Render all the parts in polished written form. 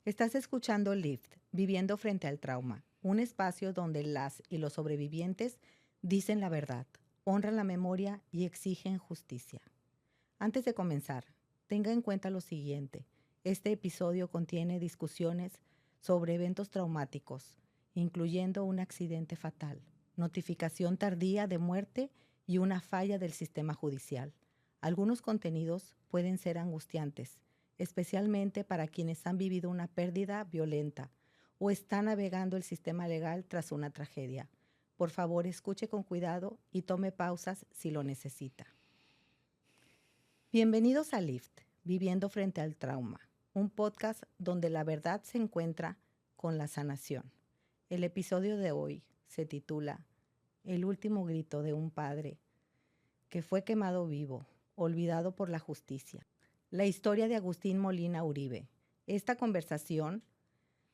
Estás escuchando Lift, Viviendo frente al trauma, un espacio donde las y los sobrevivientes dicen la verdad, honran la memoria y exigen justicia. Antes de comenzar, tenga en cuenta lo siguiente. Este episodio contiene discusiones sobre eventos traumáticos, incluyendo un accidente fatal, notificación tardía de muerte y una falla del sistema judicial. Algunos contenidos pueden ser angustiantes, especialmente para quienes han vivido una pérdida violenta o están navegando el sistema legal tras una tragedia. Por favor, escuche con cuidado y tome pausas si lo necesita. Bienvenidos a Lift, Viviendo frente al trauma, un podcast donde la verdad se encuentra con la sanación. El episodio de hoy se titula El último grito de un padre que fue quemado vivo, olvidado por la justicia. La historia de Agustín Molina Uribe. Esta conversación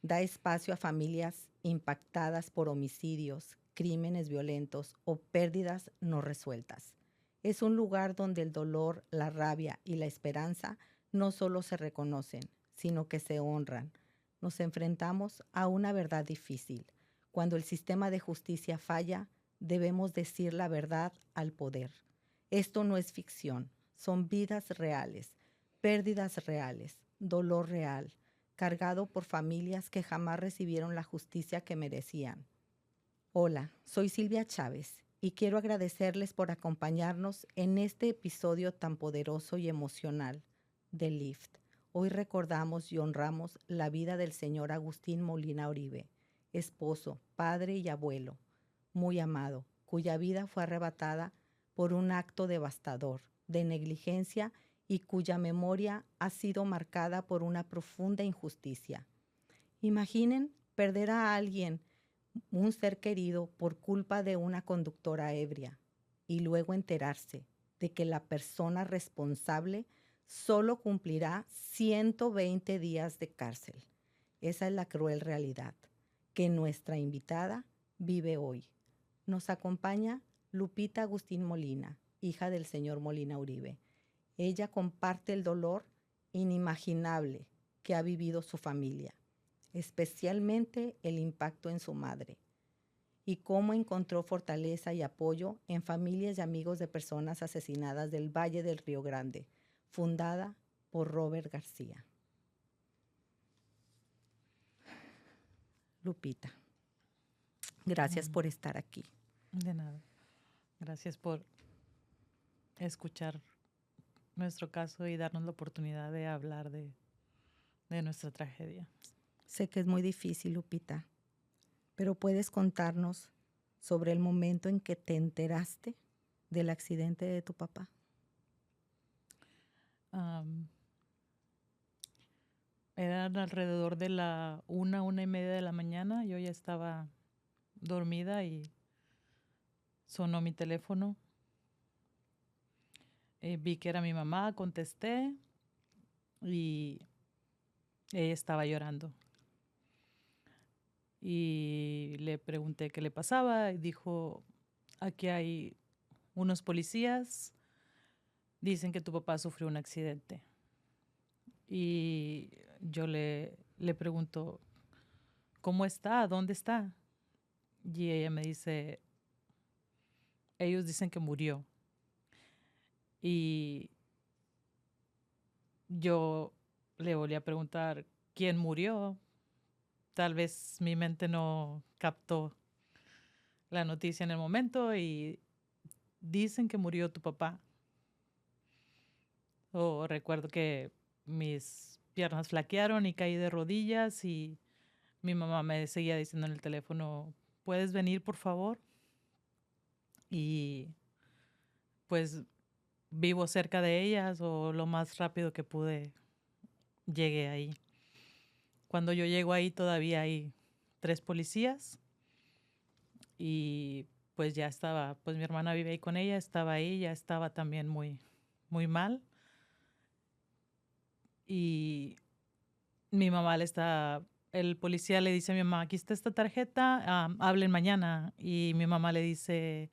da espacio a familias impactadas por homicidios, crímenes violentos o pérdidas no resueltas. Es un lugar donde el dolor, la rabia y la esperanza no solo se reconocen, sino que se honran. Nos enfrentamos a una verdad difícil. Cuando el sistema de justicia falla, debemos decir la verdad al poder. Esto no es ficción, son vidas reales, pérdidas reales, dolor real, cargado por familias que jamás recibieron la justicia que merecían. Hola, soy Silvia Chávez y quiero agradecerles por acompañarnos en este episodio tan poderoso y emocional de Lift. Hoy recordamos y honramos la vida del señor Agustín Molina Uribe, esposo, padre y abuelo, muy amado, cuya vida fue arrebatada por un acto devastador, de negligencia y cuya memoria ha sido marcada por una profunda injusticia. Imaginen perder a alguien, un ser querido, por culpa de una conductora ebria y luego enterarse de que la persona responsable solo cumplirá 120 días de cárcel. Esa es la cruel realidad que nuestra invitada vive hoy. Nos acompaña Lupita Agustín Molina, hija del señor Molina Uribe. Ella comparte el dolor inimaginable que ha vivido su familia, especialmente el impacto en su madre, y cómo encontró fortaleza y apoyo en familias y amigos de personas asesinadas del Valle del Río Grande, fundada por Robert García. Lupita, gracias por estar aquí. De nada. Gracias por escuchar nuestro caso y darnos la oportunidad de hablar de nuestra tragedia. Sé que es muy difícil, Lupita, pero ¿puedes contarnos sobre el momento en que te enteraste del accidente de tu papá? Eran alrededor de la 1:30 de la mañana. Yo ya estaba dormida y sonó mi teléfono. Vi que era mi mamá, contesté y ella estaba llorando. Y le pregunté qué le pasaba y dijo, aquí hay unos policías, dicen que tu papá sufrió un accidente. Y yo le pregunto, ¿cómo está? ¿Dónde está? Y ella me dice, ellos dicen que murió. Y yo le volví a preguntar, ¿quién murió? Tal vez mi mente no captó la noticia en el momento y dicen que murió tu papá. Recuerdo que mis piernas flaquearon y caí de rodillas y mi mamá me seguía diciendo en el teléfono, ¿puedes venir por favor? Y pues vivo cerca de ellas o lo más rápido que pude llegué ahí. Cuando yo llego ahí todavía hay 3 policías y pues ya estaba, pues mi hermana vive ahí con ella, estaba ahí, ya estaba también muy, muy mal. Y mi mamá el policía le dice a mi mamá, aquí está esta tarjeta, hablen mañana. Y mi mamá le dice,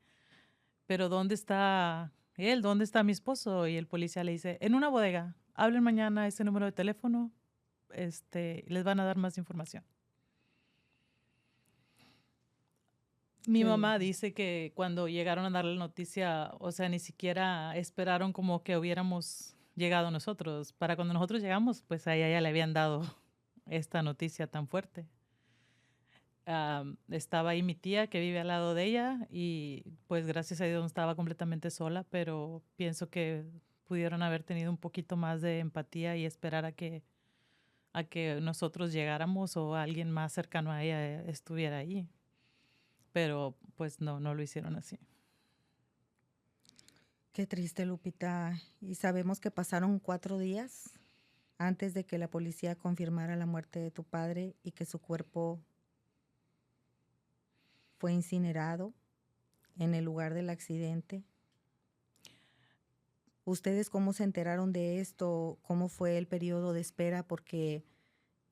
pero ¿dónde está él? ¿Dónde está mi esposo? Y el policía le dice, en una bodega, hablen mañana a ese número de teléfono les van a dar más información. Mi ¿Qué mamá dijo? dice que cuando llegaron a dar la noticia, o sea, ni siquiera esperaron como que hubiéramos llegado nosotros. Para cuando nosotros llegamos, pues a ella ya le habían dado esta noticia tan fuerte. Estaba ahí mi tía que vive al lado de ella y pues gracias a Dios no estaba completamente sola, pero pienso que pudieron haber tenido un poquito más de empatía y esperar a que nosotros llegáramos o alguien más cercano a ella estuviera ahí. Pero pues no, no lo hicieron así. Qué triste, Lupita. Y sabemos que pasaron 4 días antes de que la policía confirmara la muerte de tu padre y que su cuerpo fue incinerado en el lugar del accidente. ¿Ustedes cómo se enteraron de esto? ¿Cómo fue el periodo de espera? Porque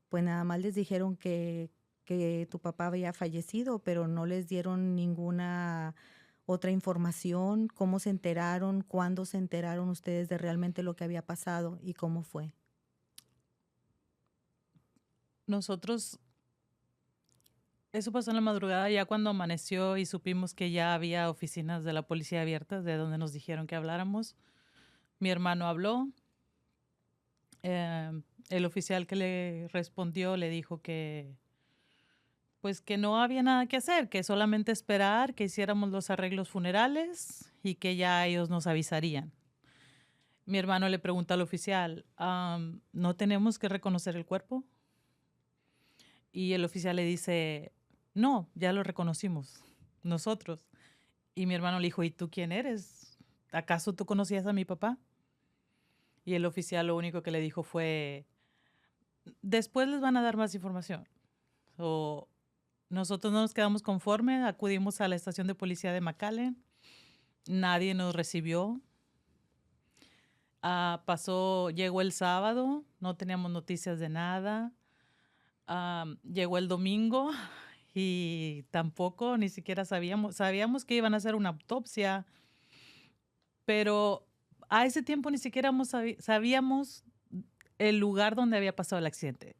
pues nada más les dijeron que tu papá había fallecido, pero no les dieron ninguna otra información. ¿Cómo se enteraron? ¿Cuándo se enteraron ustedes de realmente lo que había pasado y cómo fue? Nosotros, eso pasó en la madrugada, ya cuando amaneció y supimos que ya había oficinas de la policía abiertas, de donde nos dijeron que habláramos. Mi hermano habló. El oficial que le respondió le dijo que pues que no había nada que hacer, que solamente esperar que hiciéramos los arreglos funerales y que ya ellos nos avisarían. Mi hermano le pregunta al oficial, ¿no tenemos que reconocer el cuerpo? Y el oficial le dice, no, ya lo reconocimos, nosotros. Y mi hermano le dijo, ¿y tú quién eres? ¿Acaso tú conocías a mi papá? Y el oficial lo único que le dijo fue, después les van a dar más información. O nosotros no nos quedamos conformes, acudimos a la estación de policía de McAllen, nadie nos recibió. Llegó el sábado, no teníamos noticias de nada. Llegó el domingo y tampoco, ni siquiera sabíamos que iban a hacer una autopsia, pero a ese tiempo ni siquiera sabíamos el lugar donde había pasado el accidente.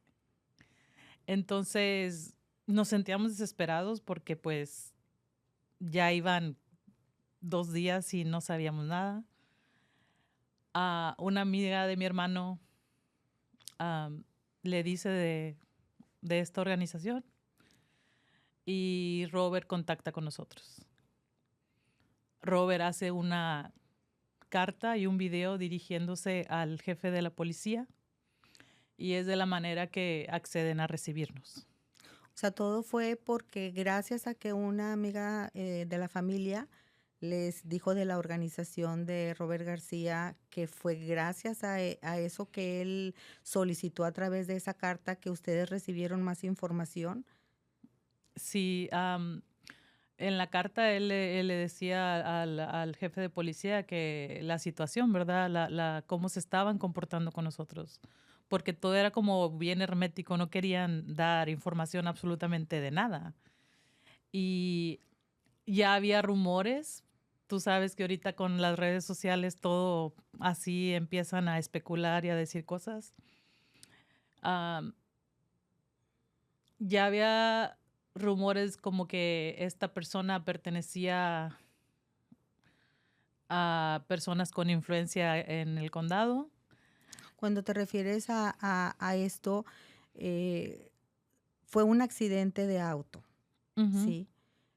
Entonces nos sentíamos desesperados porque pues ya iban 2 días y no sabíamos nada. Una amiga de mi hermano le dice de esta organización y Robert contacta con nosotros. Robert hace una carta y un video dirigiéndose al jefe de la policía y es de la manera que acceden a recibirnos. O sea, todo fue porque gracias a que una amiga de la familia les dijo de la organización de Robert García que fue gracias a eso que él solicitó a través de esa carta que ustedes recibieron más información. Sí, en la carta él le decía al jefe de policía que la situación, ¿verdad? Cómo se estaban comportando con nosotros. Porque todo era como bien hermético, no querían dar información absolutamente de nada. Y ya había rumores. Tú sabes que ahorita con las redes sociales todo así empiezan a especular y a decir cosas. Am, ya había rumores como que esta persona pertenecía a personas con influencia en el condado. Cuando te refieres a esto, eh, fue un accidente de auto, Ujú. ¿sí?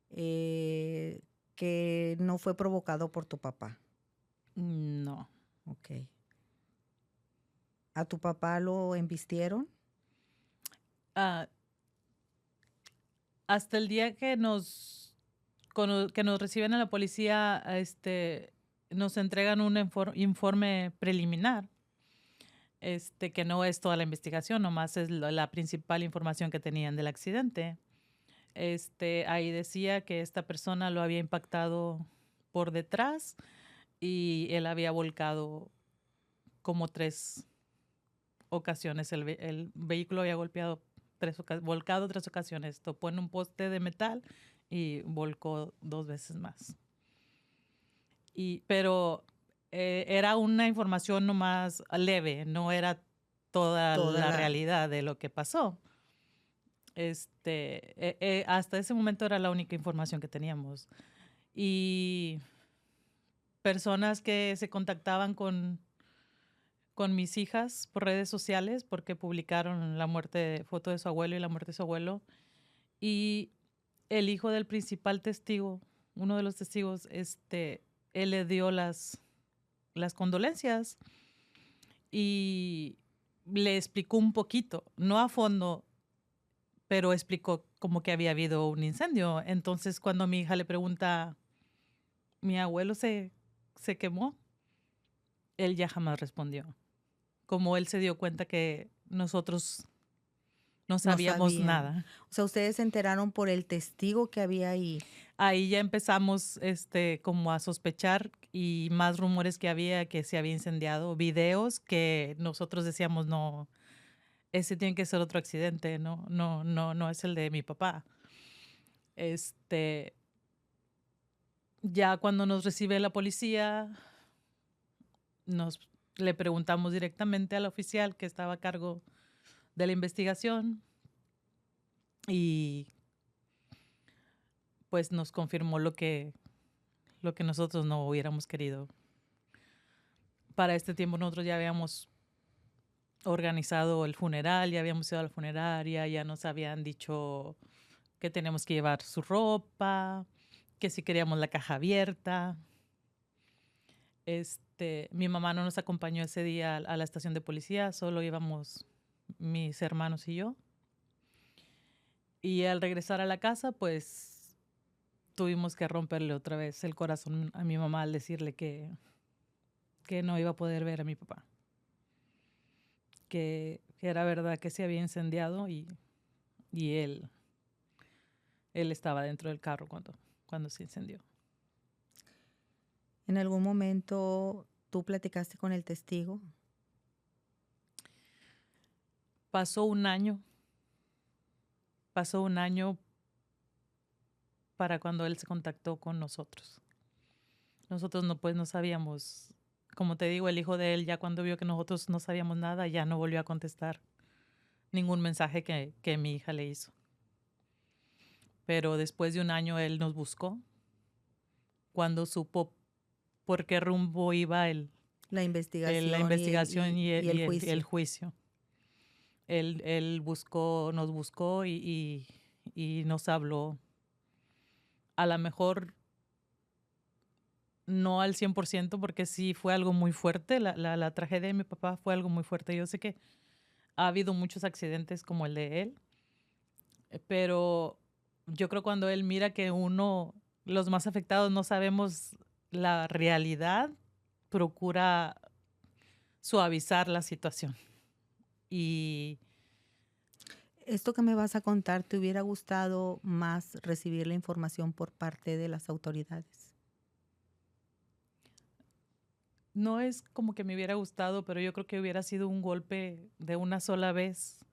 Eh, que no fue provocado por tu papá. No. Ok. ¿A tu papá lo embistieron? Ah, hasta el día que que nos reciben a la policía, nos entregan un informe preliminar, que no es toda la investigación, nomás es la principal información que tenían del accidente. Ahí decía que esta persona lo había impactado por detrás y él había volcado como 3 ocasiones. El vehículo había volcado 3 ocasiones. Topó en un poste de metal y volcó 2 veces más. Pero era una información nomás leve, no era toda Toda la la... realidad de lo que pasó. Hasta ese momento era la única información que teníamos. Y personas que se contactaban con mis hijas por redes sociales porque publicaron la muerte, foto de su abuelo y la muerte de su abuelo. Y el hijo del principal testigo, uno de los testigos, él le dio las condolencias y le explicó un poquito, no a fondo, pero explicó como que había habido un incendio. Entonces, cuando mi hija le pregunta, ¿mi abuelo se quemó? Él ya jamás respondió. Como él se dio cuenta que nosotros no No sabíamos sabían. nada. O sea, ustedes se enteraron por el testigo que había ahí. Ahí ya empezamos como a sospechar y más rumores que había que se había incendiado, videos que nosotros decíamos, no, ese tiene que ser otro accidente, no es el de mi papá. Ya cuando nos recibe la policía, le preguntamos directamente al oficial que estaba a cargo de la investigación y pues nos confirmó lo que nosotros no hubiéramos querido. Para este tiempo nosotros ya habíamos organizado el funeral, ya habíamos ido a la funeraria, ya nos habían dicho que teníamos que llevar su ropa, que si queríamos la caja abierta. Mi mamá no nos acompañó ese día a la estación de policía, solo íbamos mis hermanos y yo. Y al regresar a la casa, pues tuvimos que romperle otra vez el corazón a mi mamá al decirle que no iba a poder ver a mi papá. Que era verdad que se había incendiado y él estaba dentro del carro cuando se incendió. ¿En algún momento tú platicaste con el testigo? Pasó un año para cuando él se contactó con nosotros. Nosotros no sabíamos, como te digo, el hijo de él ya cuando vio que nosotros no sabíamos nada, ya no volvió a contestar ningún mensaje que mi hija le hizo. Pero después de un año él nos buscó cuando supo por qué rumbo iba La la investigación investigación y y el juicio. el juicio. Él nos buscó y nos habló. A lo mejor no al 100% porque sí fue algo muy fuerte. La tragedia de mi papá fue algo muy fuerte. Yo sé que ha habido muchos accidentes como el de él, pero yo creo cuando él mira que los más afectados no sabemos la realidad, procura suavizar la situación. Y Esto que me vas a contar, ¿te hubiera gustado más recibir la información por parte de las autoridades? no es como que me hubiera gustado, pero yo creo que hubiera sido un golpe de una sola vez,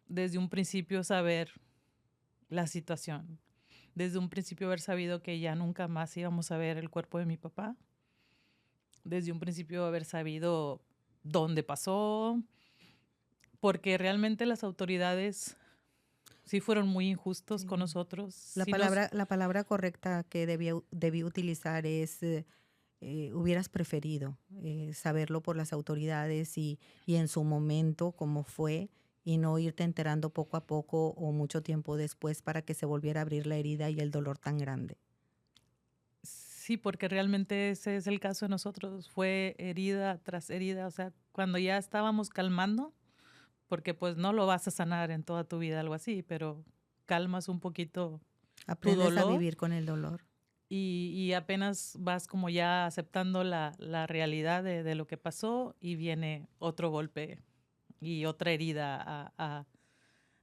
desde un principio saber la situación, desde un principio haber sabido que ya nunca más íbamos a ver el cuerpo de mi papá, desde un principio haber sabido dónde pasó, porque realmente las autoridades sí fueron muy injustos con nosotros. La palabra correcta que debí utilizar es hubieras preferido saberlo por las autoridades y en su momento cómo fue y no irte enterando poco a poco o mucho tiempo después para que se volviera a abrir la herida y el dolor tan grande. Sí, porque realmente ese es el caso de nosotros. Fue herida tras herida. O sea, cuando ya estábamos calmando, porque pues no lo vas a sanar en toda tu vida, algo así, pero calmas un poquito tu Aprendes a dolor vivir con el dolor. y apenas vas como ya aceptando la realidad de lo que pasó y viene otro golpe y otra herida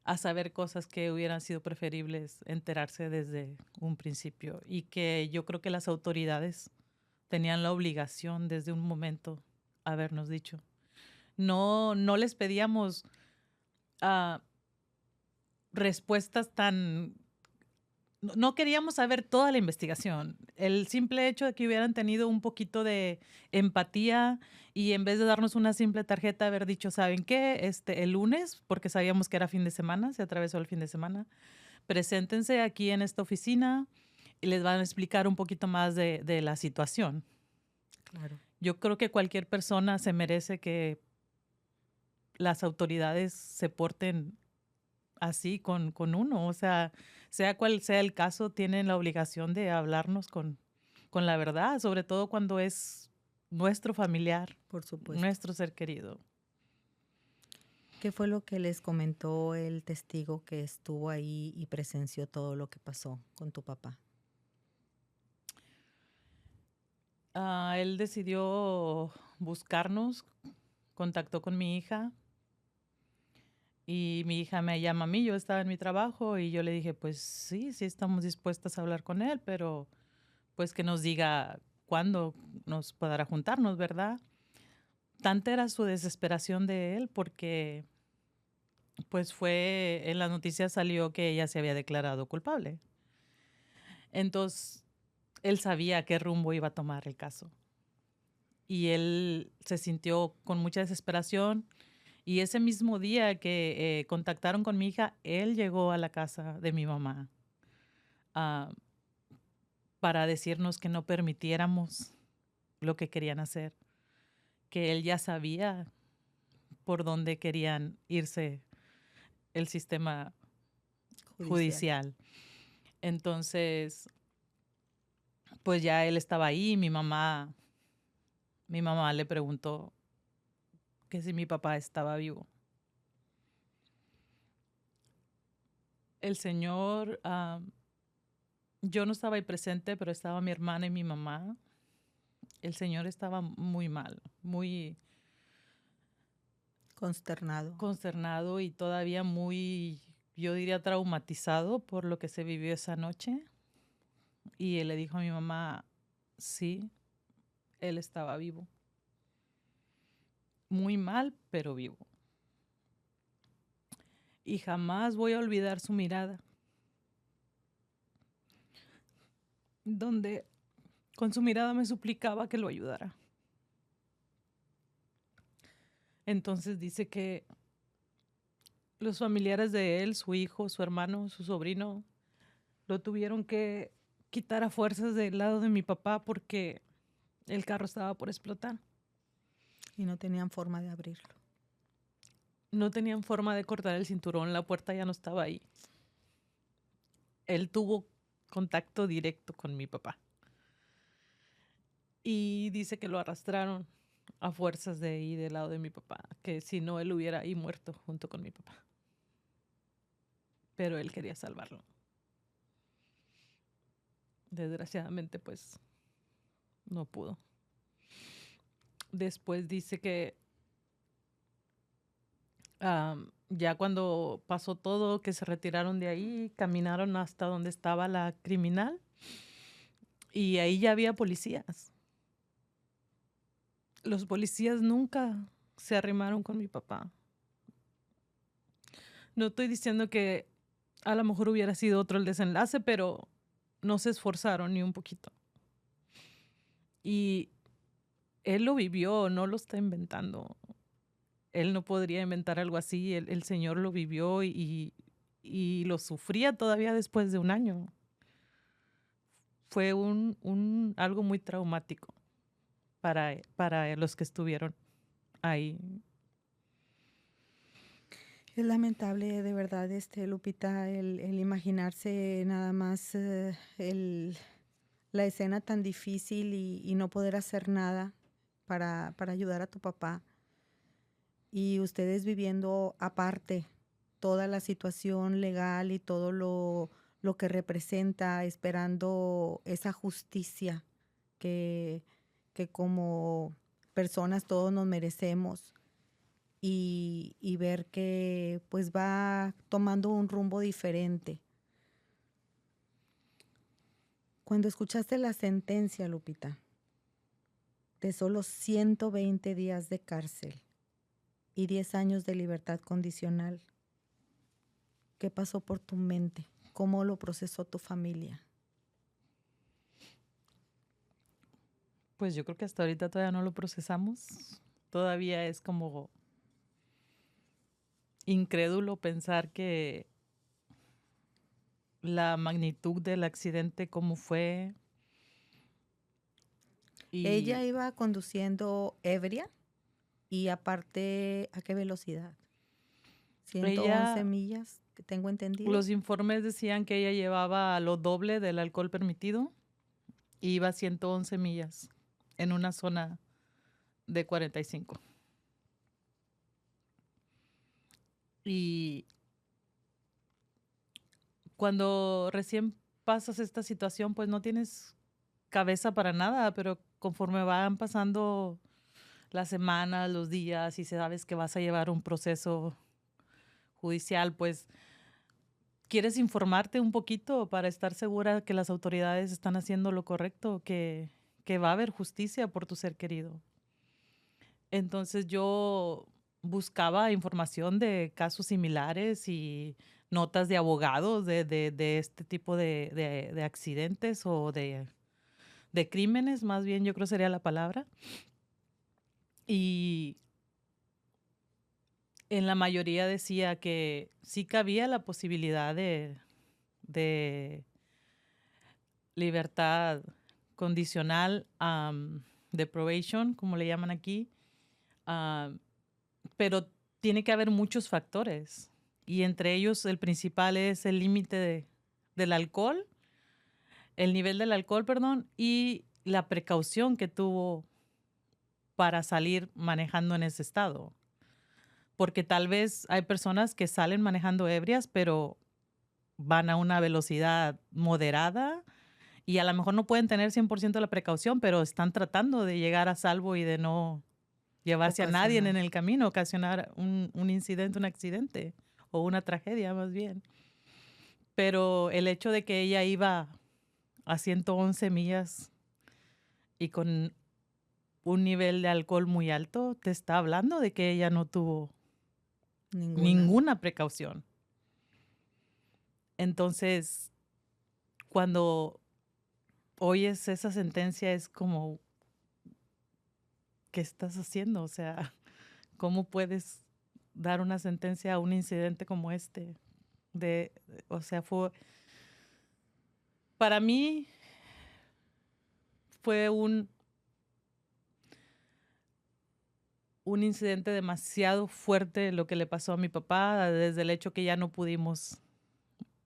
a saber cosas que hubieran sido preferibles enterarse desde un principio y que yo creo que las autoridades tenían la obligación desde un momento habernos dicho. No les pedíamos respuestas tan no queríamos saber toda la investigación. El simple hecho de que hubieran tenido un poquito de empatía y en vez de darnos una simple tarjeta, haber dicho, ¿saben qué? El lunes, porque sabíamos que era fin de semana, se atravesó el fin de semana, preséntense aquí en esta oficina y les van a explicar un poquito más de la situación. Claro. Yo creo que cualquier persona se merece que las autoridades se porten así con uno. O sea cual sea el caso, tienen la obligación de hablarnos con la verdad, sobre todo cuando es nuestro familiar, Por supuesto. nuestro ser querido. ¿Qué fue lo que les comentó el testigo que estuvo ahí y presenció todo lo que pasó con tu papá? Él decidió buscarnos, contactó con mi hija y mi hija me llama a mí, yo estaba en mi trabajo y yo le dije, pues sí, sí estamos dispuestas a hablar con él, pero pues que nos diga cuándo nos podrá juntarnos, ¿verdad? Tanta era su desesperación de él porque pues en las noticias salió que ella se había declarado culpable. Entonces, él sabía qué rumbo iba a tomar el caso. Y él se sintió con mucha desesperación. Y ese mismo día que contactaron con mi hija, él llegó a la casa de mi mamá ah, para decirnos que no permitiéramos lo que querían hacer, que él ya sabía por dónde querían irse el sistema judicial. Entonces, pues ya él estaba ahí, mi mamá le preguntó que si mi papá estaba vivo. El señor, yo no estaba ahí presente, pero estaba mi hermana y mi mamá. El señor estaba muy mal, muy Consternado. consternado y todavía muy, yo diría, traumatizado por lo que se vivió esa noche. Y él le dijo a mi mamá, sí, él estaba vivo. Muy mal, pero vivo. Y jamás voy a olvidar su mirada, donde con su mirada me suplicaba que lo ayudara. Entonces dice que los familiares de él, su hijo, su hermano, su sobrino, lo tuvieron que quitar a fuerzas del lado de mi papá porque el carro estaba por explotar. Y no tenían forma de abrirlo. No tenían forma de cortar el cinturón, la puerta ya no estaba ahí. Él tuvo contacto directo con mi papá. Y dice que lo arrastraron a fuerzas de ahí del lado de mi papá, que si no él hubiera ahí muerto junto con mi papá. Pero él quería salvarlo. Desgraciadamente, pues, no pudo. Después dice que ya cuando pasó todo, que se retiraron de ahí, caminaron hasta donde estaba la criminal y ahí ya había policías. Los policías nunca se arrimaron con mi papá. No estoy diciendo que a lo mejor hubiera sido otro el desenlace, pero no se esforzaron ni un poquito. Y él lo vivió, no lo está inventando. Él no podría inventar algo así. El Señor lo vivió y lo sufría todavía después de un año. Fue algo muy traumático para los que estuvieron ahí. Es lamentable, de verdad, Lupita, el imaginarse nada más la escena tan difícil y no poder hacer nada para ayudar a tu papá. Y ustedes viviendo aparte toda la situación legal y todo lo que representa, esperando esa justicia que como personas todos nos merecemos. Y ver que pues va tomando un rumbo diferente. Cuando escuchaste la sentencia, Lupita, de solo 120 días de cárcel y 10 años de libertad condicional, ¿qué pasó por tu mente? ¿Cómo lo procesó tu familia? Pues yo creo que hasta ahorita todavía no lo procesamos. Todavía es como incrédulo pensar que la magnitud del accidente, cómo fue. Ella Y iba conduciendo ebria y aparte, ¿a qué velocidad? 111 ella, millas, que tengo entendido. los informes decían que ella llevaba lo doble del alcohol permitido y iba a 111 millas en una zona de 45. Y cuando recién pasas esta situación, pues no tienes cabeza para nada, pero conforme van pasando las semanas, los días y sabes que vas a llevar un proceso judicial, pues quieres informarte un poquito para estar segura que las autoridades están haciendo lo correcto, que va a haber justicia por tu ser querido. Entonces yo buscaba información de casos similares y notas de abogados de este tipo de accidentes o de crímenes, más bien yo creo sería la palabra. Y en la mayoría decía que sí cabía la posibilidad de libertad condicional, de probation, como le llaman aquí, am, pero tiene que haber muchos factores y entre ellos el principal es el límite del alcohol, el nivel del alcohol, perdón, y la precaución que tuvo para salir manejando en ese estado. Porque tal vez hay personas que salen manejando ebrias, pero van a una velocidad moderada y a lo mejor no pueden tener 100% la precaución, pero están tratando de llegar a salvo y de no llevarse a nadie en Ocasionar. el camino, ocasionar un incidente, un accidente o una tragedia más bien. Pero el hecho de que ella iba a 111 millas y con un nivel de alcohol muy alto, te está hablando de que ella no tuvo Ninguna. ninguna precaución. Entonces, cuando oyes esa sentencia es como, ¿qué estás haciendo? O sea, ¿cómo puedes dar una sentencia a un incidente como este? O sea, para mí fue un incidente demasiado fuerte lo que le pasó a mi papá, desde el hecho que ya no pudimos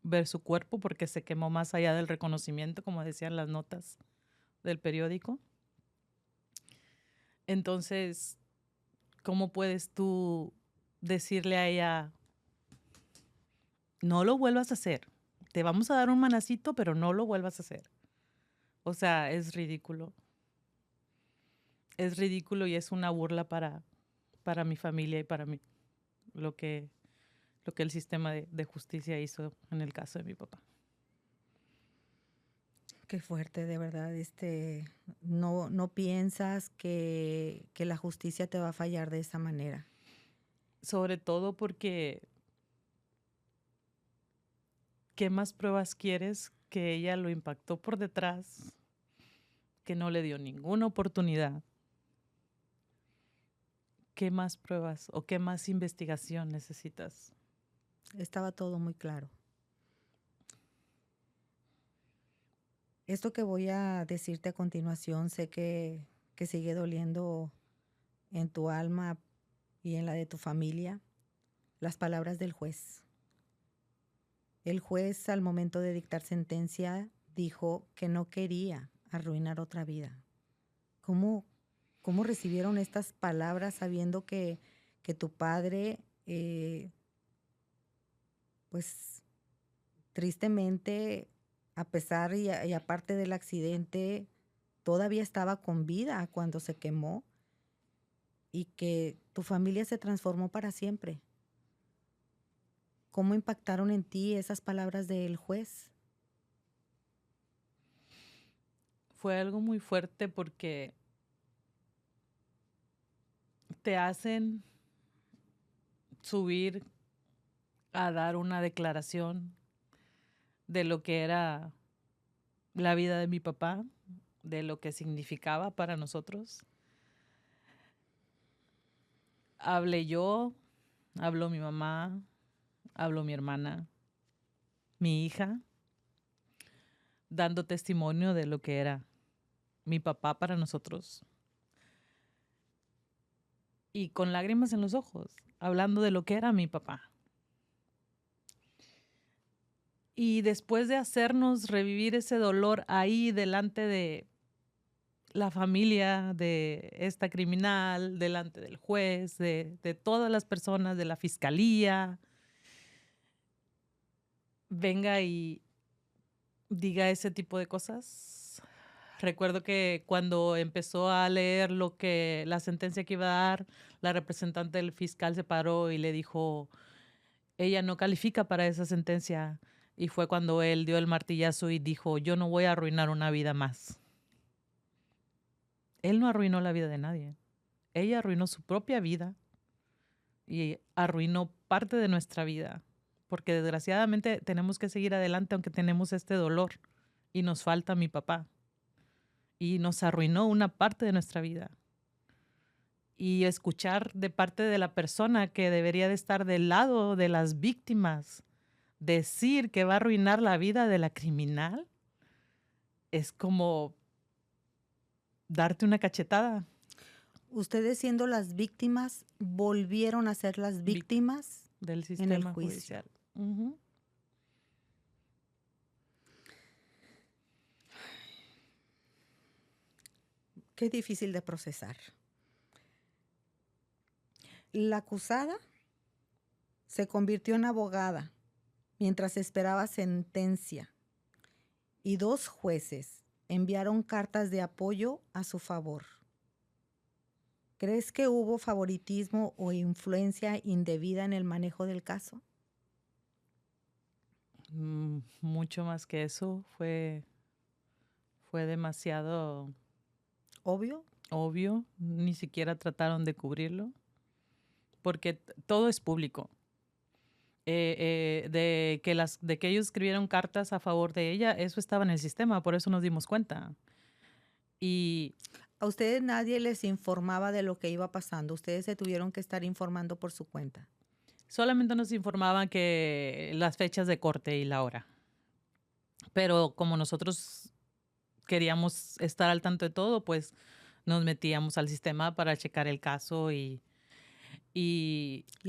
ver su cuerpo porque se quemó más allá del reconocimiento, como decían las notas del periódico. Entonces, ¿cómo puedes tú decirle a ella, no lo vuelvas a hacer? Te vamos a dar un manacito, pero no lo vuelvas a hacer. O sea, es ridículo. Es ridículo y es una burla para mi familia y para mí, lo que, lo que el sistema de justicia hizo en el caso de mi papá. Qué fuerte, de verdad. No piensas que la justicia te va a fallar de esa manera. Sobre todo porque, ¿qué más pruebas quieres que ella lo impactó por detrás, que no le dio ninguna oportunidad? ¿Qué más pruebas o qué más investigación necesitas? Estaba todo muy claro. Esto que voy a decirte a continuación, sé que sigue doliendo en tu alma y en la de tu familia. Las palabras del juez. El juez, al momento de dictar sentencia, dijo que no quería arruinar otra vida. ¿Cómo, cómo recibieron estas palabras sabiendo que tu padre, pues tristemente, a pesar y aparte del accidente, todavía estaba con vida cuando se quemó y que tu familia se transformó para siempre? ¿Cómo impactaron en ti esas palabras del juez? Fue algo muy fuerte porque te hacen subir a dar una declaración de lo que era la vida de mi papá, de lo que significaba para nosotros. Hablé yo, habló mi mamá, habló mi hermana, mi hija, dando testimonio de lo que era mi papá para nosotros. Y con lágrimas en los ojos, hablando de lo que era mi papá. Y después de hacernos revivir ese dolor ahí delante de la familia de esta criminal, delante del juez, de todas las personas, de la fiscalía, venga y diga ese tipo de cosas. Recuerdo que cuando empezó a leer la sentencia que iba a dar, la representante del fiscal se paró y le dijo, ella no califica para esa sentencia. Y fue cuando él dio el martillazo y dijo, yo no voy a arruinar una vida más. Él no arruinó la vida de nadie. Ella arruinó su propia vida y arruinó parte de nuestra vida. Porque desgraciadamente tenemos que seguir adelante aunque tenemos este dolor. Y nos falta mi papá. Y nos arruinó una parte de nuestra vida. Y escuchar de parte de la persona que debería de estar del lado de las víctimas, decir que va a arruinar la vida de la criminal, es como darte una cachetada. Ustedes siendo las víctimas, volvieron a ser las víctimas del en sistema el juicio. judicial. Uh-huh. Qué difícil de procesar. La acusada se convirtió en abogada mientras esperaba sentencia y 2 jueces enviaron cartas de apoyo a su favor. ¿Crees que hubo favoritismo o influencia indebida en el manejo del caso? Mucho más que eso. Fue demasiado obvio. Ni siquiera trataron de cubrirlo. Porque todo es público. De que ellos escribieron cartas a favor de ella, eso estaba en el sistema, por eso nos dimos cuenta. Y a ustedes nadie les informaba de lo que iba pasando. Ustedes se tuvieron que estar informando por su cuenta. Solamente nos informaban que las fechas de corte y la hora. Pero como nosotros queríamos estar al tanto de todo, pues nos metíamos al sistema para checar el caso y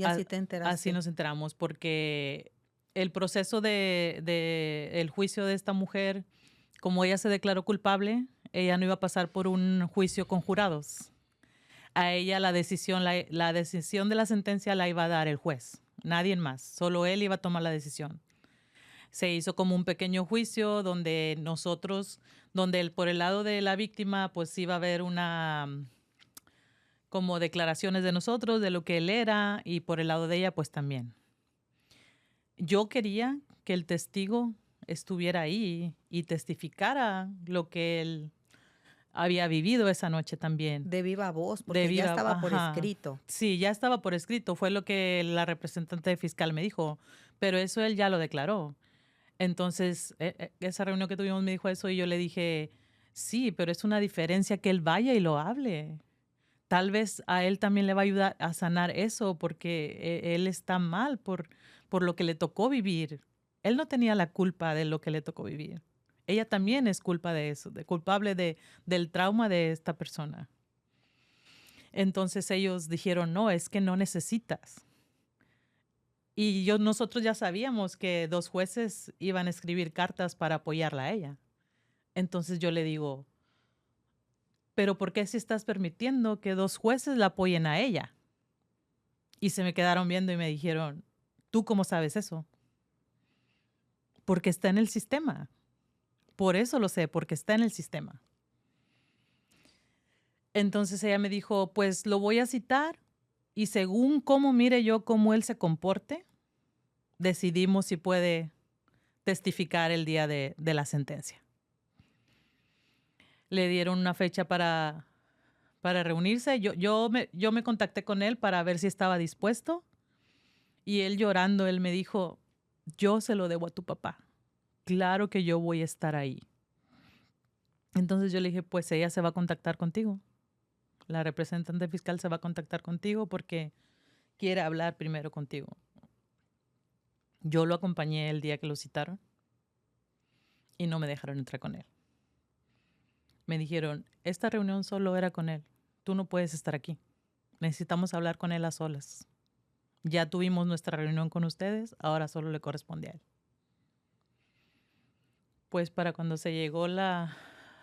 así te enteraste. Así nos enteramos, porque el proceso el juicio de esta mujer, como ella se declaró culpable, ella no iba a pasar por un juicio con jurados. A ella la decisión de la sentencia la iba a dar el juez, nadie más, solo él iba a tomar la decisión. Se hizo como un pequeño juicio donde por el lado de la víctima, pues iba a haber como declaraciones de nosotros, de lo que él era, y por el lado de ella, pues también. Yo quería que el testigo estuviera ahí y testificara lo que él había vivido esa noche también. De viva voz, porque ya estaba por escrito. Sí, ya estaba por escrito. Fue lo que la representante fiscal me dijo, pero eso él ya lo declaró. Entonces, esa reunión que tuvimos me dijo eso y yo le dije, sí, pero es una diferencia que él vaya y lo hable. Tal vez a él también le va a ayudar a sanar eso porque él está mal por lo que le tocó vivir. Él no tenía la culpa de lo que le tocó vivir. Ella también es culpa de eso, culpable del trauma de esta persona. Entonces ellos dijeron, no, es que no necesitas. Y nosotros ya sabíamos que 2 jueces iban a escribir cartas para apoyarla a ella. Entonces yo le digo, pero ¿por qué si estás permitiendo que 2 jueces la apoyen a ella? Y se me quedaron viendo y me dijeron, ¿tú cómo sabes eso? Porque está en el sistema. Por eso lo sé, porque está en el sistema. Entonces ella me dijo, pues lo voy a citar y según cómo mire yo cómo él se comporte, decidimos si puede testificar el día de la sentencia. Le dieron una fecha para reunirse. Yo me contacté con él para ver si estaba dispuesto. Y él llorando, él me dijo, yo se lo debo a tu papá. claro que yo voy a estar ahí. Entonces yo le dije, pues ella se va a contactar contigo. La representante fiscal se va a contactar contigo porque quiere hablar primero contigo. Yo lo acompañé el día que lo citaron y no me dejaron entrar con él. Me dijeron, esta reunión solo era con él. Tú no puedes estar aquí. Necesitamos hablar con él a solas. Ya tuvimos nuestra reunión con ustedes, ahora solo le corresponde a él. Pues para cuando se llegó la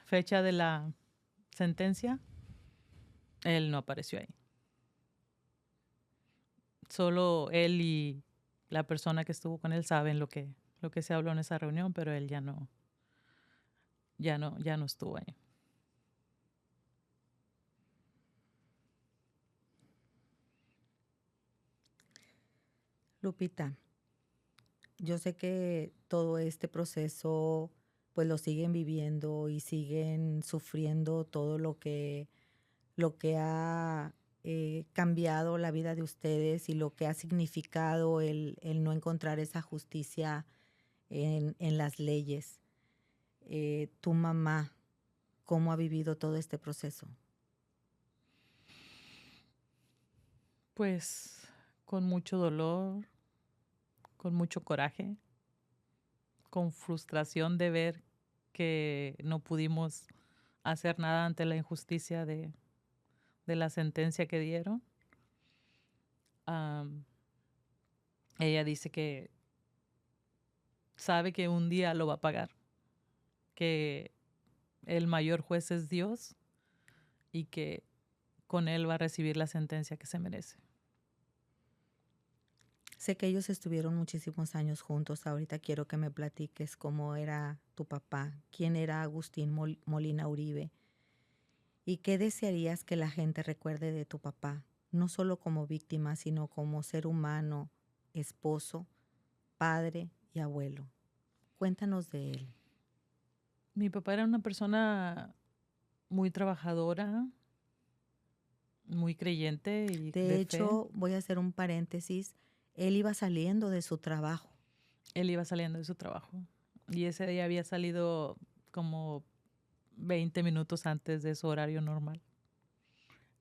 fecha de la sentencia, él no apareció ahí. Solo él y la persona que estuvo con él saben lo que se habló en esa reunión, pero él ya no estuvo ahí. Lupita, yo sé que todo este proceso pues lo siguen viviendo y siguen sufriendo todo lo que ha cambiado la vida de ustedes y lo que ha significado el no encontrar esa justicia en las leyes. Tu mamá, ¿cómo ha vivido todo este proceso? Pues con mucho dolor, con mucho coraje, con frustración de ver que no pudimos hacer nada ante la injusticia de la sentencia que dieron. Ella dice que sabe que un día lo va a pagar, que el mayor juez es Dios y que con él va a recibir la sentencia que se merece. Sé que ellos estuvieron muchísimos años juntos. Ahorita quiero que me platiques cómo era tu papá, quién era Agustín Molina Uribe y qué desearías que la gente recuerde de tu papá, no solo como víctima, sino como ser humano, esposo, padre y abuelo. Cuéntanos de él. Mi papá era una persona muy trabajadora, muy creyente y De de fe. hecho, voy a hacer un paréntesis. Él iba saliendo de su trabajo. Él iba saliendo de su trabajo y ese día había salido como 20 minutos antes de su horario normal.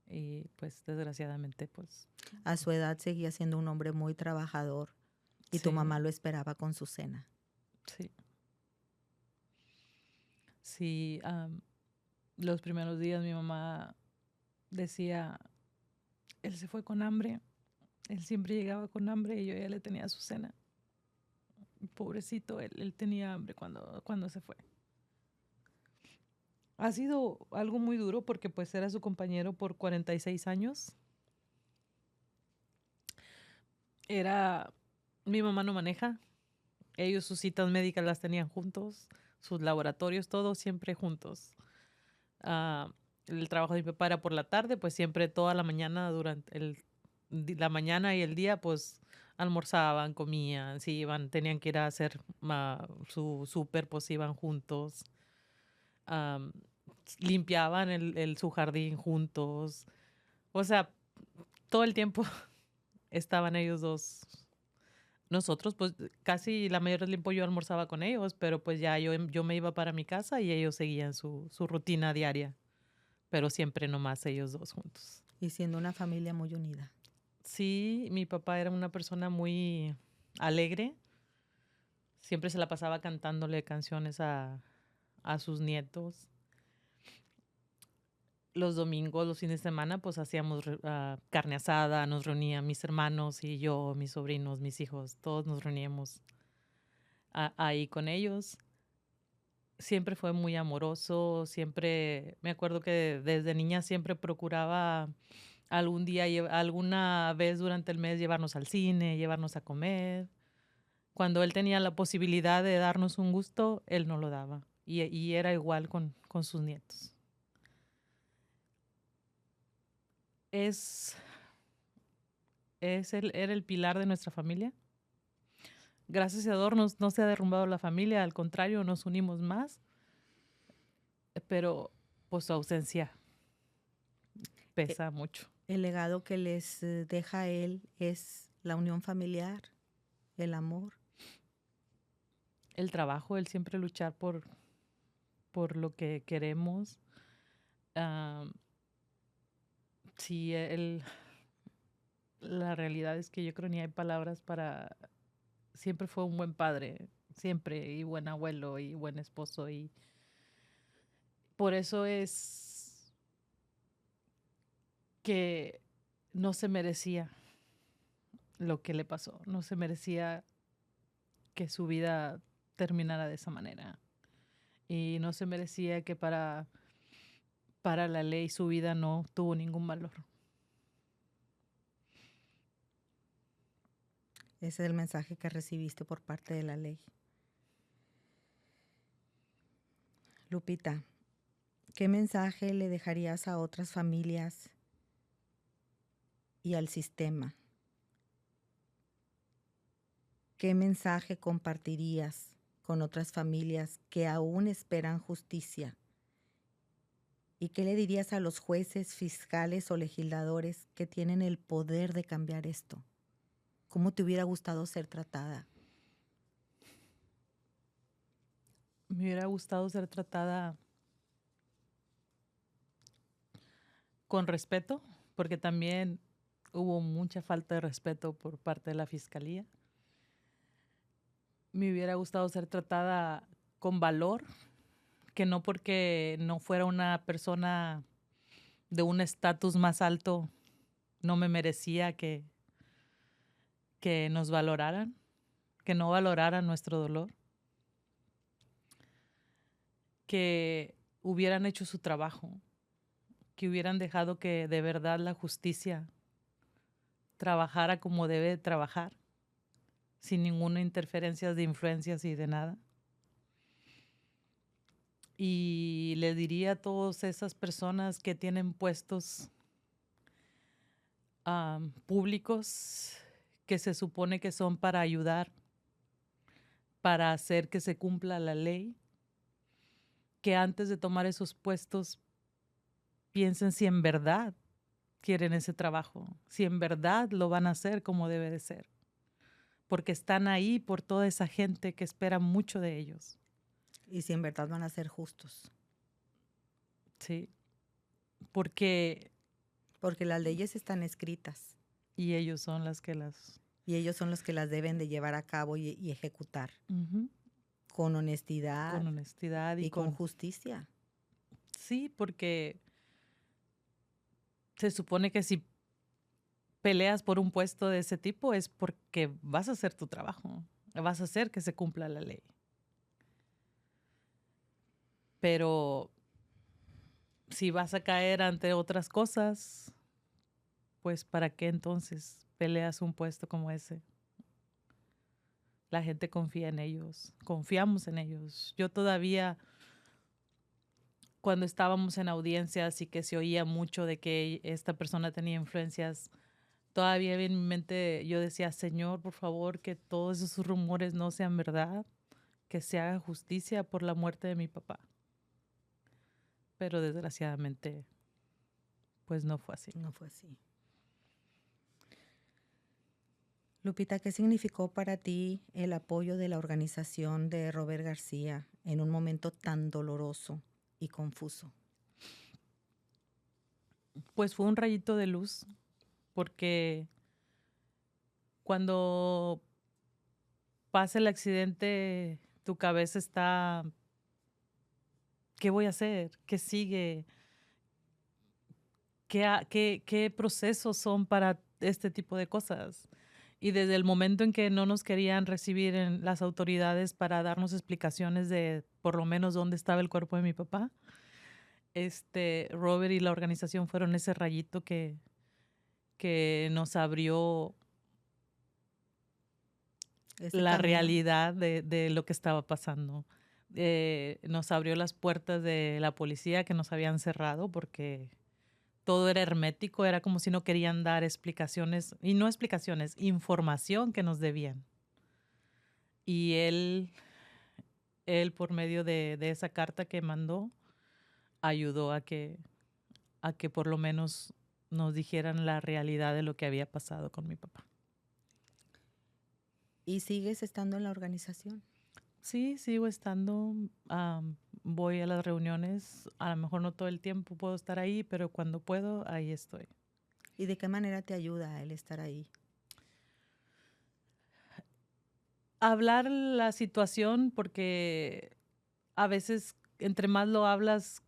Y pues desgraciadamente pues A su edad seguía siendo un hombre muy trabajador y tu sí, mamá lo esperaba con su cena. sí. Sí, los primeros días mi mamá decía, él se fue con hambre, él siempre llegaba con hambre y yo ya le tenía su cena. Pobrecito, él tenía hambre cuando se fue. Ha sido algo muy duro porque pues era su compañero por 46 años. Mi mamá no maneja, ellos sus citas médicas las tenían juntos, sus laboratorios, todos siempre juntos. Ah, el trabajo de mi papá era por la tarde, pues siempre toda la mañana, durante la mañana y el día, pues almorzaban, comían, si iban, tenían que ir a hacer su súper, pues iban juntos. Am, limpiaban su jardín juntos. O sea, todo el tiempo estaban ellos dos. Nosotros, pues casi la mayoría del tiempo yo almorzaba con ellos, pero pues ya yo me iba para mi casa y ellos seguían su rutina diaria, pero siempre nomás ellos dos juntos. Y siendo una familia muy unida. Sí, mi papá era una persona muy alegre, siempre se la pasaba cantándole canciones a sus nietos. Los domingos, los fines de semana, pues hacíamos carne asada, nos reunían mis hermanos y yo, mis sobrinos, mis hijos, todos nos reuníamos ahí con ellos. Siempre fue muy amoroso, siempre, me acuerdo que desde niña siempre procuraba algún día, alguna vez durante el mes llevarnos al cine, llevarnos a comer. Cuando él tenía la posibilidad de darnos un gusto, él no lo daba. Y era igual con sus nietos. Era el pilar de nuestra familia. Gracias a Dios no se ha derrumbado la familia, al contrario, nos unimos más. Pero pues su ausencia pesa mucho. El legado que les deja él es la unión familiar, el amor. el trabajo, el siempre luchar por lo que queremos. Ah, sí, la realidad es que yo creo ni hay palabras para... Siempre fue un buen padre, siempre, y buen abuelo, y buen esposo, y por eso es que no se merecía lo que le pasó, no se merecía que su vida terminara de esa manera, y no se merecía que para la ley su vida no tuvo ningún valor. Ese es el mensaje que recibiste por parte de la ley. Lupita, ¿qué mensaje le dejarías a otras familias y al sistema? ¿Qué mensaje compartirías con otras familias que aún esperan justicia? ¿Y qué le dirías a los jueces, fiscales o legisladores que tienen el poder de cambiar esto? ¿Cómo te hubiera gustado ser tratada? Me hubiera gustado ser tratada con respeto, porque también hubo mucha falta de respeto por parte de la fiscalía. Me hubiera gustado ser tratada con valor, que no porque no fuera una persona de un estatus más alto, no me merecía que nos valoraran, que no valoraran nuestro dolor, que hubieran hecho su trabajo, que hubieran dejado que de verdad la justicia trabajara como debe de trabajar, sin ninguna interferencia de influencias y de nada. Y le diría a todas esas personas que tienen puestos públicos que se supone que son para ayudar, para hacer que se cumpla la ley, que antes de tomar esos puestos piensen si en verdad quieren ese trabajo, si en verdad lo van a hacer como debe de ser, porque están ahí por toda esa gente que espera mucho de ellos. Y si en verdad van a ser justos. Sí, porque... Porque las leyes están escritas. Y ellos son las que las... Y ellos son los que las deben de llevar a cabo y ejecutar. Uh-huh. Con honestidad. Con honestidad y con justicia. Sí, porque se supone que si peleas por un puesto de ese tipo es porque vas a hacer tu trabajo, vas a hacer que se cumpla la ley. Pero si vas a caer ante otras cosas, pues ¿para qué entonces peleas un puesto como ese? La gente confía en ellos, confiamos en ellos. Yo todavía, cuando estábamos en audiencias y que se oía mucho de que esta persona tenía influencias, todavía en mi mente yo decía, Señor, por favor, que todos esos rumores no sean verdad, que se haga justicia por la muerte de mi papá. Pero desgraciadamente, pues no fue así. No fue así. Lupita, ¿qué significó para ti el apoyo de la organización de Robert García en un momento tan doloroso y confuso? Pues fue un rayito de luz, porque cuando pasa el accidente, tu cabeza está, ¿qué voy a hacer? ¿Qué sigue? ¿Qué procesos son para este tipo de cosas? Y desde el momento en que no nos querían recibir en las autoridades para darnos explicaciones de por lo menos dónde estaba el cuerpo de mi papá, Robert y la organización fueron ese rayito que nos abrió la realidad de lo que estaba pasando. Nos abrió las puertas de la policía que nos habían cerrado porque todo era hermético, era como si no querían dar explicaciones, y no explicaciones, información que nos debían. Y él por medio de esa carta que mandó, ayudó a que por lo menos nos dijeran la realidad de lo que había pasado con mi papá. ¿Y sigues estando en la organización? Sí, sigo estando. Voy a las reuniones. A lo mejor no todo el tiempo puedo estar ahí, pero cuando puedo, ahí estoy. ¿Y de qué manera te ayuda el estar ahí? Hablar la situación, porque a veces entre más lo hablas,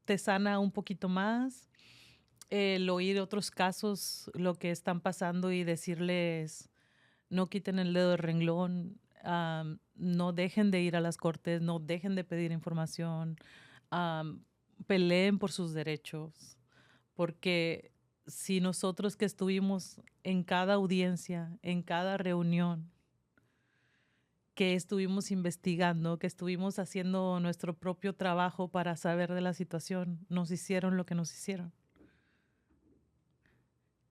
te sana un poquito más. El oír otros casos, lo que están pasando y decirles, no quiten el dedo del renglón, no dejen de ir a las cortes, no dejen de pedir información, am, peleen por sus derechos, porque si nosotros que estuvimos en cada audiencia, en cada reunión, que estuvimos investigando, que estuvimos haciendo nuestro propio trabajo para saber de la situación, nos hicieron lo que nos hicieron.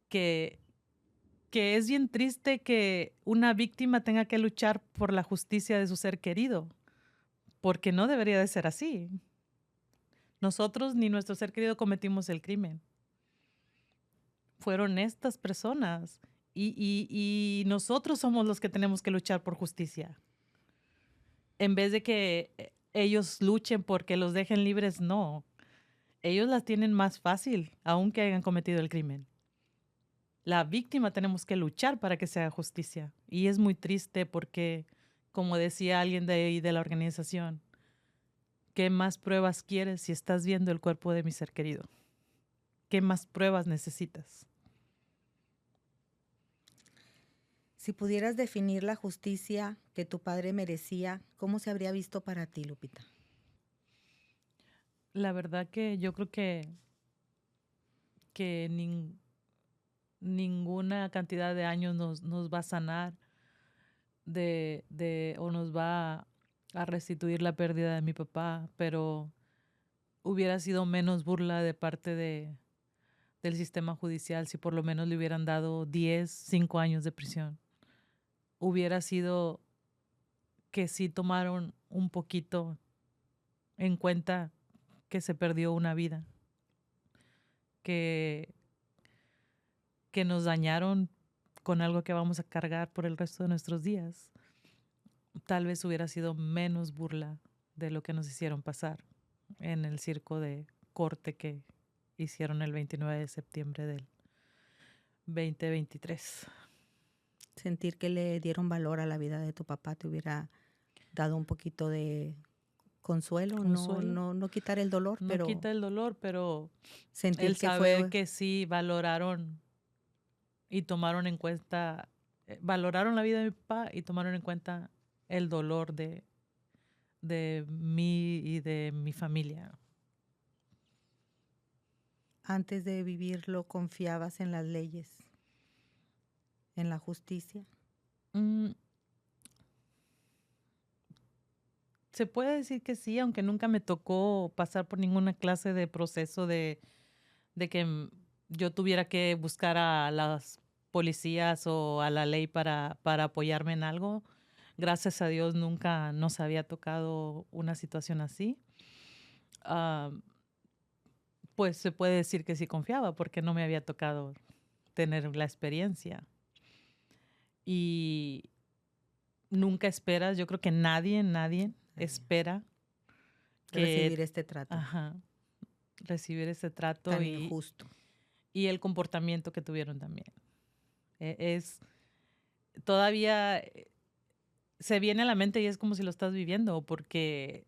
Que, que es bien triste que una víctima tenga que luchar por la justicia de su ser querido, porque no debería de ser así. Nosotros ni nuestro ser querido cometimos el crimen. Fueron estas personas y nosotros somos los que tenemos que luchar por justicia. En vez de que ellos luchen porque los dejen libres, no. Ellos las tienen más fácil, aunque hayan cometido el crimen. La víctima tenemos que luchar para que se haga justicia. Y es muy triste porque, como decía alguien de ahí de la organización, ¿qué más pruebas quieres si estás viendo el cuerpo de mi ser querido? ¿Qué más pruebas necesitas? Si pudieras definir la justicia que tu padre merecía, ¿cómo se habría visto para ti, Lupita? La verdad que yo creo que ninguna cantidad de años nos va a sanar o nos va a restituir la pérdida de mi papá, pero hubiera sido menos burla de parte del sistema judicial si por lo menos le hubieran dado 5 años de prisión. Hubiera sido que sí tomaron un poquito en cuenta que se perdió una vida, que, que nos dañaron con algo que vamos a cargar por el resto de nuestros días. Tal vez hubiera sido menos burla de lo que nos hicieron pasar en el circo de corte que hicieron el 29 de septiembre del 2023. Sentir que le dieron valor a la vida de tu papá te hubiera dado un poquito de consuelo, Consuelo. no quitar el dolor, No pero quita el dolor, pero sentir el que saber fue que sí valoraron y tomaron en cuenta, valoraron la vida de mi papá y tomaron en cuenta el dolor de mí y de mi familia. antes de vivirlo confiabas en las leyes, en la justicia. Mm, Se puede decir que sí, aunque nunca me tocó pasar por ninguna clase de proceso de que yo tuviera que buscar a las policías o a la ley para apoyarme en algo. Gracias a Dios nunca nos había tocado una situación así. Ah, pues se puede decir que sí confiaba porque no me había tocado tener la experiencia. Y nunca esperas, yo creo que nadie espera que, Recibir este trato ajá, recibir ese trato tan injusto. y el comportamiento que tuvieron también. Es todavía se viene a la mente y es como si lo estás viviendo, porque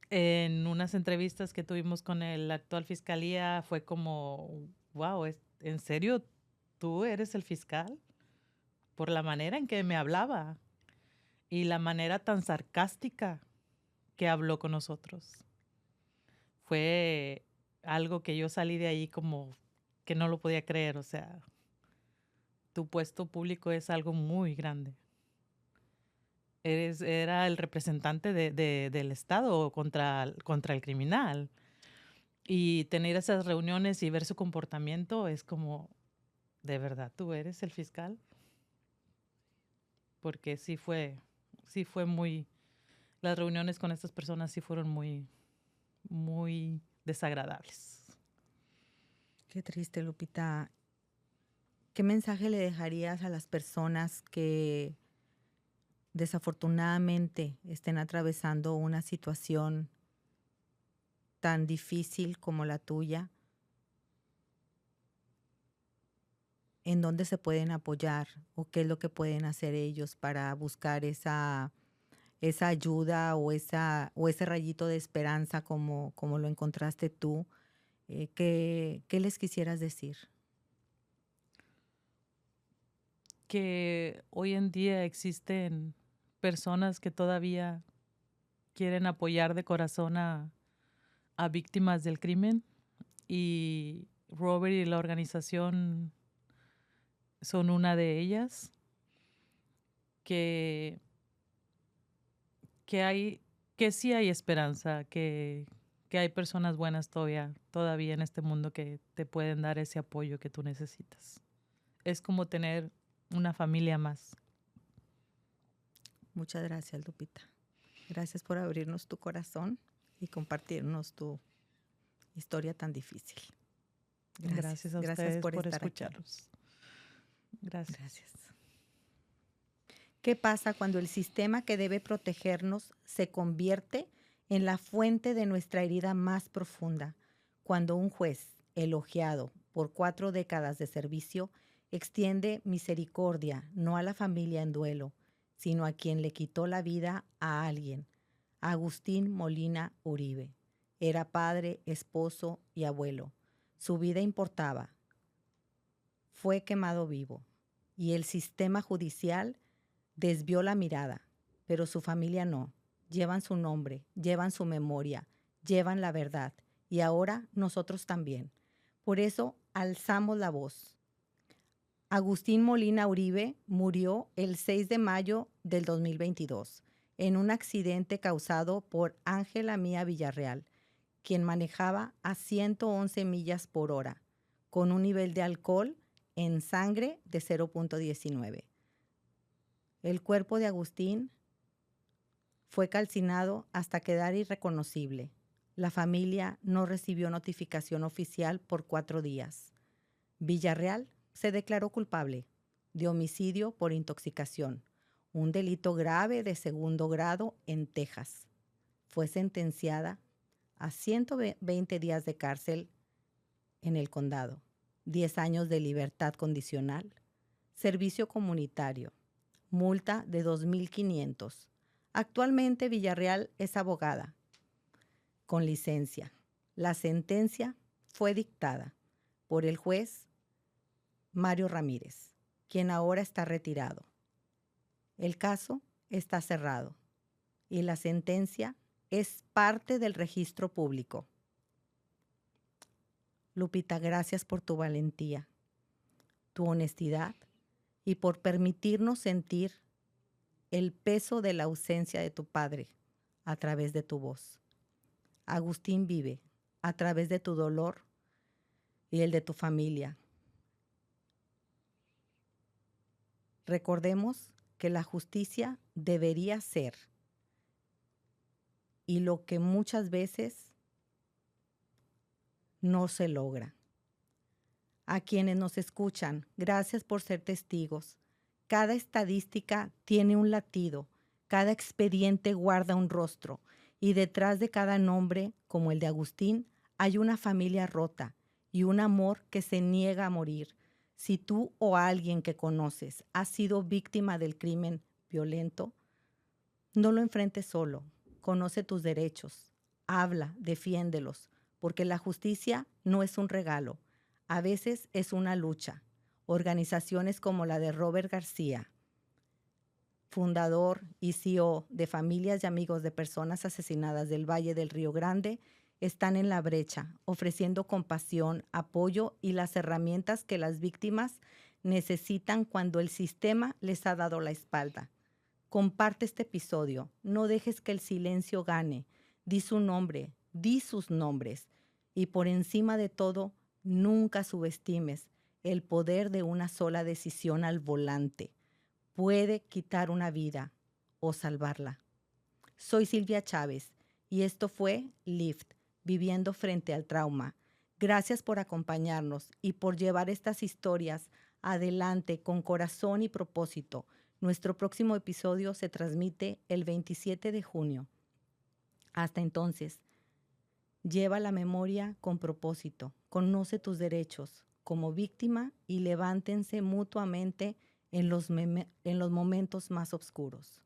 en unas entrevistas que tuvimos con el actual fiscalía fue como, wow, ¿en serio tú eres el fiscal? Por la manera en que me hablaba y la manera tan sarcástica que habló con nosotros. Fue algo que yo salí de ahí como que no lo podía creer, o sea, tu puesto público es algo muy grande. Era el representante del Estado contra el criminal. Y tener esas reuniones y ver su comportamiento es como, ¿de verdad tú eres el fiscal? Porque sí fue muy, las reuniones con estas personas sí fueron muy, muy desagradables. Qué triste, Lupita. ¿Qué mensaje le dejarías a las personas que desafortunadamente estén atravesando una situación tan difícil como la tuya, en dónde se pueden apoyar o qué es lo que pueden hacer ellos para buscar esa ayuda o ese rayito de esperanza como lo encontraste tú. ¿Qué les quisieras decir? Que hoy en día existen personas que todavía quieren apoyar de corazón a víctimas del crimen, y Robert y la organización son una de ellas. Que, que hay, que sí hay esperanza, que hay personas buenas todavía en este mundo que te pueden dar ese apoyo que tú necesitas. Es como tener una familia más. Muchas gracias, Lupita. Gracias por abrirnos tu corazón y compartirnos tu historia tan difícil. Gracias a ustedes por escucharlos. Gracias. Gracias. ¿Qué pasa cuando el sistema que debe protegernos se convierte en la fuente de nuestra herida más profunda? Cuando un juez, elogiado por 4 décadas de servicio, extiende misericordia no a la familia en duelo, sino a quien le quitó la vida a alguien. Agustín Molina Uribe. Era padre, esposo y abuelo. Su vida importaba. Fue quemado vivo. Y el sistema judicial desvió la mirada, pero su familia no. Llevan su nombre, llevan su memoria, llevan la verdad. Y ahora nosotros también. Por eso alzamos la voz. Agustín Molina Uribe murió el 6 de mayo del 2022 en un accidente causado por Ángela Mía Villarreal, quien manejaba a 111 millas por hora, con un nivel de alcohol en sangre de 0.19. El cuerpo de Agustín fue calcinado hasta quedar irreconocible. La familia no recibió notificación oficial por 4 días. Villarreal se declaró culpable de homicidio por intoxicación, un delito grave de 2º grado en Texas. Fue sentenciada a 120 días de cárcel en el condado, 10 años de libertad condicional, servicio comunitario, multa de $2,500. Actualmente Villarreal es abogada con licencia. La sentencia fue dictada por el juez Mario Ramírez, quien ahora está retirado. El caso está cerrado y la sentencia es parte del registro público. Lupita, gracias por tu valentía, tu honestidad y por permitirnos sentir el peso de la ausencia de tu padre a través de tu voz. Agustín vive a través de tu dolor y el de tu familia. Recordemos que la justicia debería ser, y lo que muchas veces no se logra. A quienes nos escuchan, gracias por ser testigos. Cada estadística tiene un latido, cada expediente guarda un rostro, y detrás de cada nombre, como el de Agustín, hay una familia rota y un amor que se niega a morir. Si tú o alguien que conoces ha sido víctima del crimen violento, no lo enfrentes solo. Conoce tus derechos, habla, defiéndelos, porque la justicia no es un regalo, a veces es una lucha. Organizaciones como la de Robert García, fundador y CEO de Familias y Amigos de Personas Asesinadas del Valle del Río Grande, están en la brecha, ofreciendo compasión, apoyo y las herramientas que las víctimas necesitan cuando el sistema les ha dado la espalda. Comparte este episodio, no dejes que el silencio gane, di su nombre, di sus nombres y por encima de todo, nunca subestimes el poder de una sola decisión al volante. Puede quitar una vida o salvarla. Soy Silvia Chávez y esto fue Lift, Viviendo frente al trauma. Gracias por acompañarnos y por llevar estas historias adelante con corazón y propósito. Nuestro próximo episodio se transmite el 27 de junio. Hasta entonces, lleva la memoria con propósito, conoce tus derechos como víctima y levántense mutuamente en los momentos más oscuros.